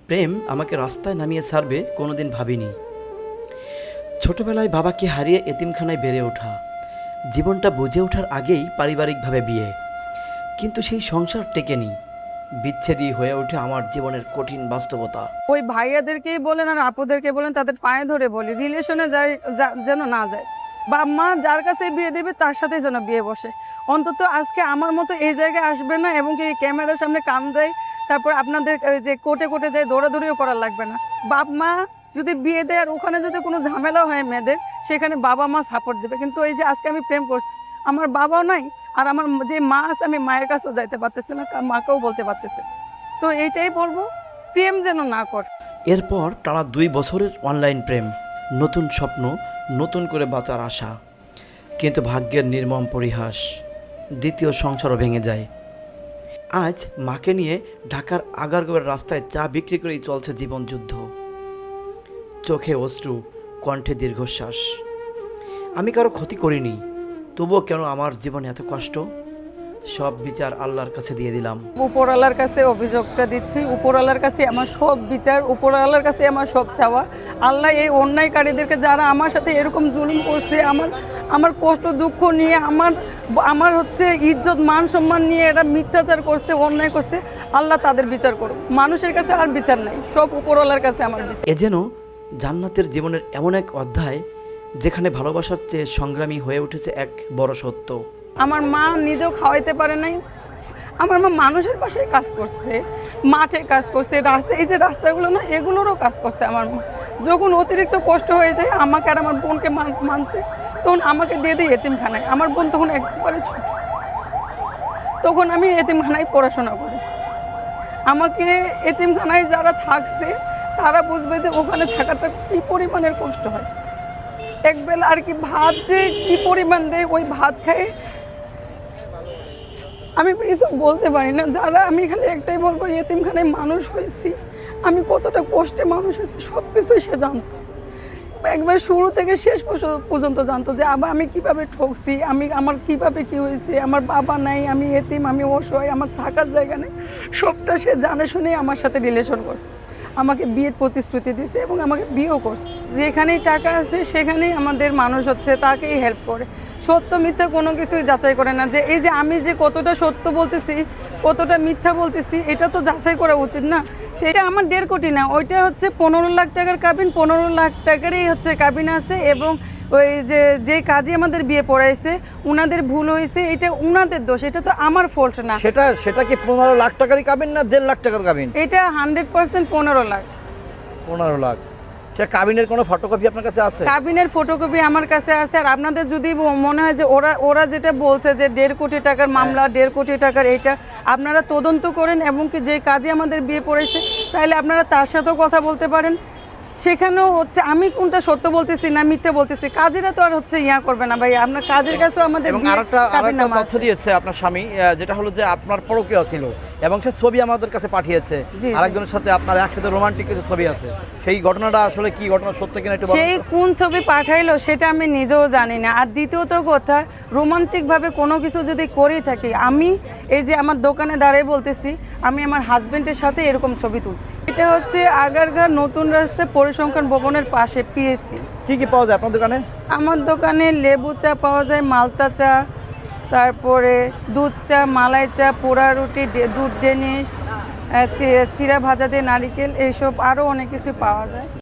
প্রেম আমাকে রাস্তায় নামিয়ে ছাড়বে কোনোদিন ভাবিনি। ছোটবেলায় বাবাকে হারিয়ে এতিমখানায় বেড়ে ওঠা, জীবনটা বুঝে ওঠার আগেই পারিবারিকভাবে বিয়ে, কিন্তু সেই সংসার টেকেনি। বিচ্ছেদই হয়ে ওঠে আমার জীবনের কঠিন বাস্তবতা। ওই ভাইয়াদেরকেই বলেন আর আপুদেরকে বলেন, তাদের পায়ে ধরে বলি রিলেশনে যায় যেন না যায়। বাপ মা যার কাছে বিয়ে দেবে তার সাথেই যেন বিয়ে বসে। অন্তত আজকে আমার মতো এই জায়গায় আসবে না এবং কি ক্যামেরার সামনে কান দেয়, তারপর আপনাদের ওই যে কোর্টে কোর্টে যায় দৌড়াদৌড়িও করার লাগবে না। বাপ মা যদি বিয়ে দেয় আর ওখানে যদি কোনো ঝামেলা হয় মেয়েদের, সেখানে বাবা মা সাপোর্ট দেবে। কিন্তু এই যে আজকে আমি প্রেম করছি, আমার বাবাও নাই আর আমার যে মা আছে, আমি মায়ের কাছেও যাইতে পারতেছি না, মাকেও বলতে পারতেছি। তো এইটাই বলবো, প্রেম যেন না কর। এরপর টানা 2 বছরের অনলাইন প্রেম, নতুন স্বপ্ন, নতুন করে বাঁচার আশা। কিন্তু ভাগ্যের নির্মম পরিহাস, দ্বিতীয় সংসারও ভেঙে যায়। আজ মাকে নিয়ে ঢাকার আগারগাঁওয়ের রাস্তায় চা বিক্রি করেই চলছে জীবনযুদ্ধ। চোখে অশ্রু, কণ্ঠে দীর্ঘশ্বাস। আমি কারো ক্ষতি করিনি, তবুও কেন আমার জীবনে এত কষ্ট? সব বিচার আল্লাহর কাছে দিয়ে দিলাম। উপরওয়ালার কাছে অভিযোগটা দিচ্ছি, উপরওয়ালার কাছে আমার সব বিচার, উপরওয়ালার কাছে আমার সব চাওয়া। আল্লাহ এই অন্যায়কারীদেরকে, যারা আমার সাথে এরকম জুলুম করছে, আমার কষ্ট দুঃখ নিয়ে, আমার হচ্ছে ইজ্জত মান সম্মান নিয়ে এরা মিথ্যাচার করছে, অন্যায় করছে, আল্লাহ তাদের বিচার করুক। মানুষের কাছে আর বিচার নাই, সব উপরওয়ালার কাছে আমার বিচার। এ যেন জান্নাতের জীবনের এমন এক অধ্যায়, যেখানে ভালোবাসার চেয়ে সংগ্রামী হয়ে উঠেছে এক বড় সত্য। আমার মা নিজেও খাওয়াইতে পারে নাই। আমার মা মানুষের বাসায় কাজ করছে, মাঠে কাজ করছে, রাস্তায়, এই যে রাস্তাগুলো না, এগুলোরও কাজ করছে আমার মা। যখন অতিরিক্ত কষ্ট হয়ে যায় আমাকে আর আমার বোনকে মানতে, তখন আমাকে দিয়ে দেয় এতিমখানায়। আমার বোন তখন একবারে ছোট, তখন আমি এতিমখানায় পড়াশোনা করি। আমাকে এতিমখানায় যারা থাকছে তারা বুঝবে যে ওখানে থাকাটা কী পরিমাণের কষ্ট হয়। একবেলা আর কি ভাত যে কী পরিমাণ দেয়, ওই ভাত খায় আমি কিছু বলতে পারি না। যারা, আমি খালি একটাই বলবো, এতিমখানায় মানুষ হয়েছি, আমি কতটা কষ্টে মানুষ হয়েছি সব কিছুই সে জানতো। একবার শুরু থেকে শেষ পর্যন্ত জানতো যে আবার আমি কিভাবে ঠকছি, আমার কিভাবে কি হয়েছে, আমার বাবা নাই, আমি এতিম, আমি অসহায়, আমার থাকার জায়গা নেই, সবটা সে জানে শুনে আমার সাথে রিলেশন করছে, আমাকে বিয়ের প্রতিশ্রুতি দিছে এবং আমাকে বিয়েও করছে। যেখানেই টাকা আছে সেখানেই আমাদের মানুষ হচ্ছে তাকেই হেল্প করে, সত্য মিথ্যা কোনো কিছুই যাচাই করে না। যে এই যে আমি যে কতটা সত্য বলতেছি, কতটা মিথ্যা বলতেছি, এটা তো যাচাই করা উচিত না। সেটা আমার 1.5 কোটি না, ওইটা হচ্ছে 15 লাখ টাকার কাবিন, 15 লাখ টাকারই হচ্ছে কাবিন আছে। এবং ওই যে কাজী আমাদের বিয়ে পড়াইছে, উনাদের ভুল হয়েছে, এটা উনাদের দোষ, এটা তো আমার ফল্ট না। সেটা কি 15 লাখ টাকারই কাবিন না 1.5 লাখ টাকার কাবিন? এটা 100% 15 লাখ। 15 লাখ। সে কাবিনের কোনো ফটোকপি আপনার কাছে আছে? কাবিনের ফটোকপি আমার কাছে আছে। আর আপনাদের যদি মনে হয় যে ওরা যেটা বলছে যে 1.5 কোটি টাকার মামলা, 1.5 কোটি টাকার, এইটা আপনারা তদন্ত করেন এবং কি যে কাজে আমাদের বিয়ে পড়েছে চাইলে আপনারা তার সাথেও কথা বলতে পারেন। সেখানেও হচ্ছে আমি কোনটা সত্য বলতেছি না মিথ্যে বলতেছি, কাজেরা তো আর হচ্ছে ইয়া করবে না ভাই, আপনার কাজের কাছেও আমাদের এবং আরেকটা তথ্য দিয়েছে আপনার স্বামী, যেটা হলো যে আপনার পরকীয়া ছিল এবং সে ছবি আমাদের কাছে পাঠিয়েছে, আরেকজনের সাথে আপনার একসাথে রোমান্টিক কিছু ছবি আছে। সেই ঘটনাটা আসলে কি ঘটনা, সত্য কিনা একটু বলুন। সেই কোন ছবি পাঠাইলো সেটা আমি নিজেও জানি না। আর দ্বিতীয়ত কথা, রোমান্টিকভাবে কোনো কিছু যদি করেই থাকি, আমি এই যে আমার দোকানে দাঁড়িয়ে বলতেছি, আমি আমার হাজবেন্ডের সাথে এরকম ছবি তুলছি। এটা হচ্ছে আগারগাঁও নতুন রাস্তা পরিসংখ্যান ভবনের পাশে পিএসসি। কি কি পাওয়া যায় আপনার দোকানে? আমার দোকানে লেবু চা পাওয়া যায়, মালতা চা, তারপরে দুধ চা, মালাই চা, পোড়া রুটি, দুধ ডেনিশ, চিরা ভাজা দিয়ে নারিকেল, এইসব আরও অনেক কিছু পাওয়া যায়।